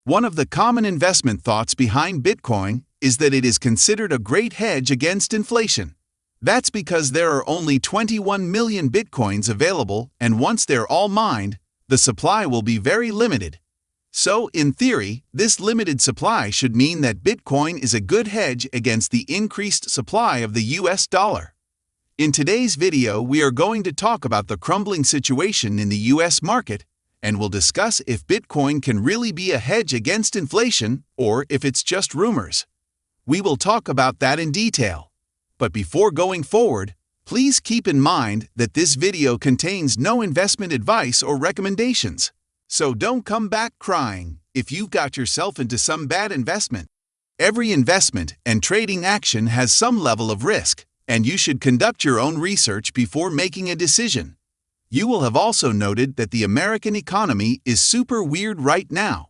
One of the common investment thoughts behind Bitcoin is that it is considered a great hedge against inflation. That's because there are only 21 million Bitcoins available, and once they're all mined, the supply will be very limited. So, in theory, this limited supply should mean that Bitcoin is a good hedge against the increased supply of the US dollar. In today's video, we are going to talk about the crumbling situation in the US market, and we'll discuss if Bitcoin can really be a hedge against inflation or if it's just rumors. We will talk about that in detail. But before going forward, please keep in mind that this video contains no investment advice or recommendations. So don't come back crying if you've got yourself into some bad investment. Every investment and trading action has some level of risk, and you should conduct your own research before making a decision. You will have also noted that the American economy is super weird right now.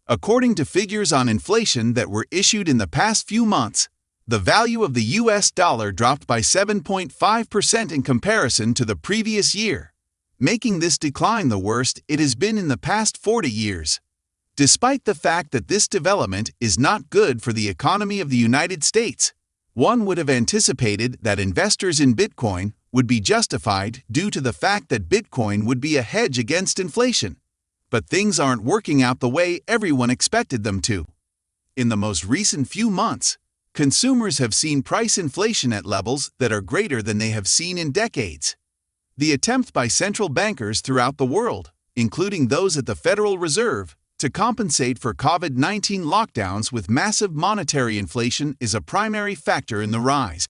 According to figures on inflation that were issued in the past few months, the value of the US dollar dropped by 7.5% in comparison to the previous year, making this decline the worst it has been in the past 40 years. Despite the fact that this development is not good for the economy of the United States, one would have anticipated that investors in Bitcoin would be justified due to the fact that Bitcoin would be a hedge against inflation. But things aren't working out the way everyone expected them to. In the most recent few months, consumers have seen price inflation at levels that are greater than they have seen in decades. The attempt by central bankers throughout the world, including those at the Federal Reserve, to compensate for COVID-19 lockdowns with massive monetary inflation is a primary factor in the rise.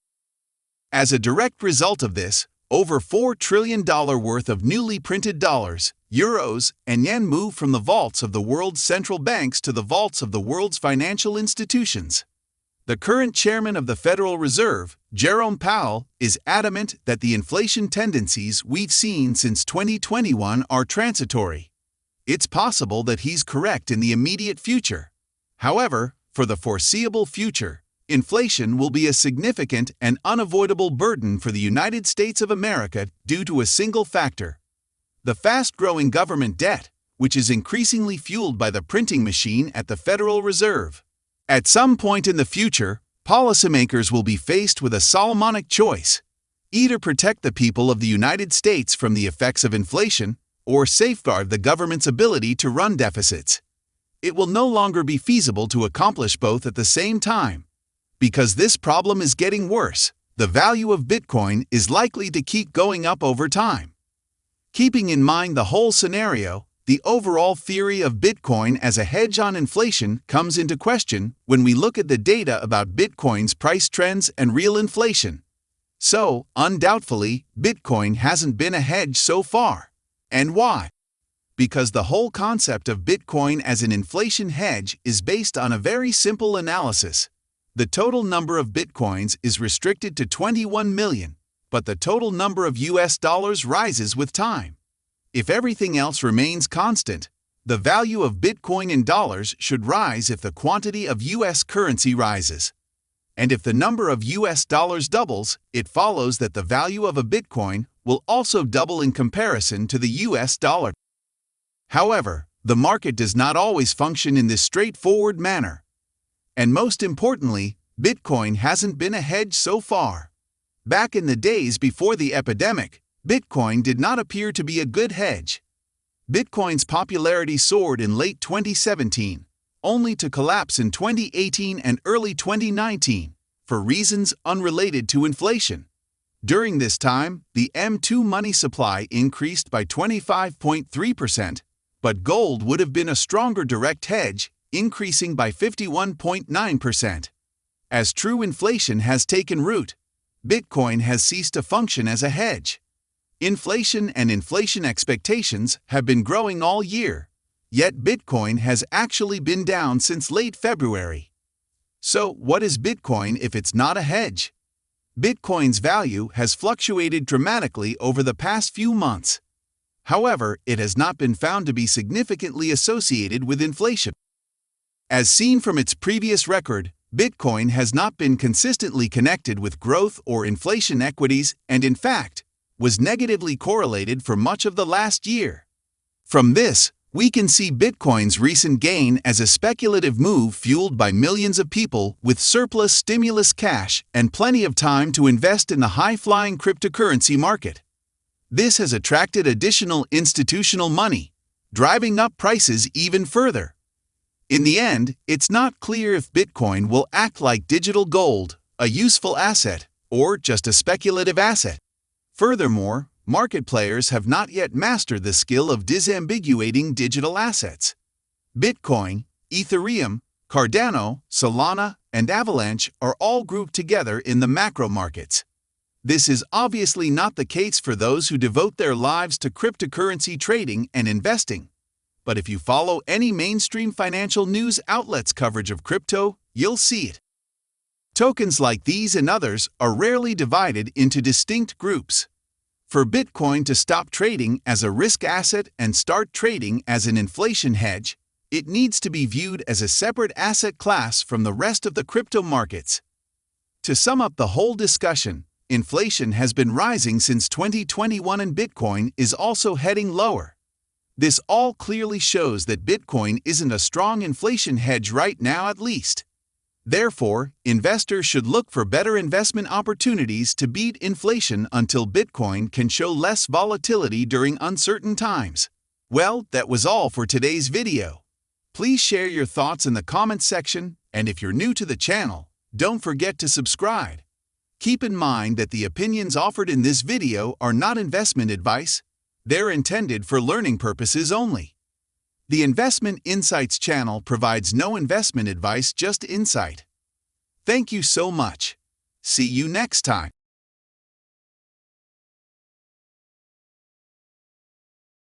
As a direct result of this, over $4 trillion worth of newly printed dollars, euros, and yen move from the vaults of the world's central banks to the vaults of the world's financial institutions. The current chairman of the Federal Reserve, Jerome Powell, is adamant that the inflation tendencies we've seen since 2021 are transitory. It's possible that he's correct in the immediate future. However, for the foreseeable future, inflation will be a significant and unavoidable burden for the United States of America due to a single factor: the fast-growing government debt, which is increasingly fueled by the printing machine at the Federal Reserve. At some point in the future, policymakers will be faced with a Solomonic choice: either protect the people of the United States from the effects of inflation or safeguard the government's ability to run deficits. It will no longer be feasible to accomplish both at the same time. Because this problem is getting worse, the value of Bitcoin is likely to keep going up over time. Keeping in mind the whole scenario, the overall theory of Bitcoin as a hedge on inflation comes into question when we look at the data about Bitcoin's price trends and real inflation. So, undoubtedly, Bitcoin hasn't been a hedge so far. And why? Because the whole concept of Bitcoin as an inflation hedge is based on a very simple analysis. The total number of Bitcoins is restricted to 21 million, but the total number of US dollars rises with time. If everything else remains constant, the value of Bitcoin in dollars should rise if the quantity of US currency rises. And if the number of US dollars doubles, it follows that the value of a Bitcoin will also double in comparison to the US dollar. However, the market does not always function in this straightforward manner. And most importantly, Bitcoin hasn't been a hedge so far. Back in the days before the epidemic, Bitcoin did not appear to be a good hedge. Bitcoin's popularity soared in late 2017, only to collapse in 2018 and early 2019, for reasons unrelated to inflation. During this time, the M2 money supply increased by 25.3%, but gold would have been a stronger direct hedge, increasing by 51.9%. As true inflation has taken root, Bitcoin has ceased to function as a hedge. Inflation and inflation expectations have been growing all year, yet Bitcoin has actually been down since late February. So, what is Bitcoin if it's not a hedge? Bitcoin's value has fluctuated dramatically over the past few months. However, it has not been found to be significantly associated with inflation. As seen from its previous record, Bitcoin has not been consistently connected with growth or inflation equities and, in fact, was negatively correlated for much of the last year. From this, We can see Bitcoin's recent gain as a speculative move fueled by millions of people with surplus stimulus cash and plenty of time to invest in the high-flying cryptocurrency market. This has attracted additional institutional money, driving up prices even further. In the end, it's not clear if Bitcoin will act like digital gold, a useful asset, or just a speculative asset. Furthermore, market players have not yet mastered the skill of disambiguating digital assets. Bitcoin, Ethereum, Cardano, Solana, and Avalanche are all grouped together in the macro markets. This is obviously not the case for those who devote their lives to cryptocurrency trading and investing. But if you follow any mainstream financial news outlets' coverage of crypto, you'll see it. Tokens like these and others are rarely divided into distinct groups. For Bitcoin to stop trading as a risk asset and start trading as an inflation hedge, it needs to be viewed as a separate asset class from the rest of the crypto markets. To sum up the whole discussion, inflation has been rising since 2021 and Bitcoin is also heading lower. This all clearly shows that Bitcoin isn't a strong inflation hedge right now at least. Therefore, investors should look for better investment opportunities to beat inflation until Bitcoin can show less volatility during uncertain times. Well, that was all for today's video. Please share your thoughts in the comments section, and if you're new to the channel, don't forget to subscribe. Keep in mind that the opinions offered in this video are not investment advice. They're intended for learning purposes only. The Investment Insights channel provides no investment advice, just insight. Thank you so much. See you next time.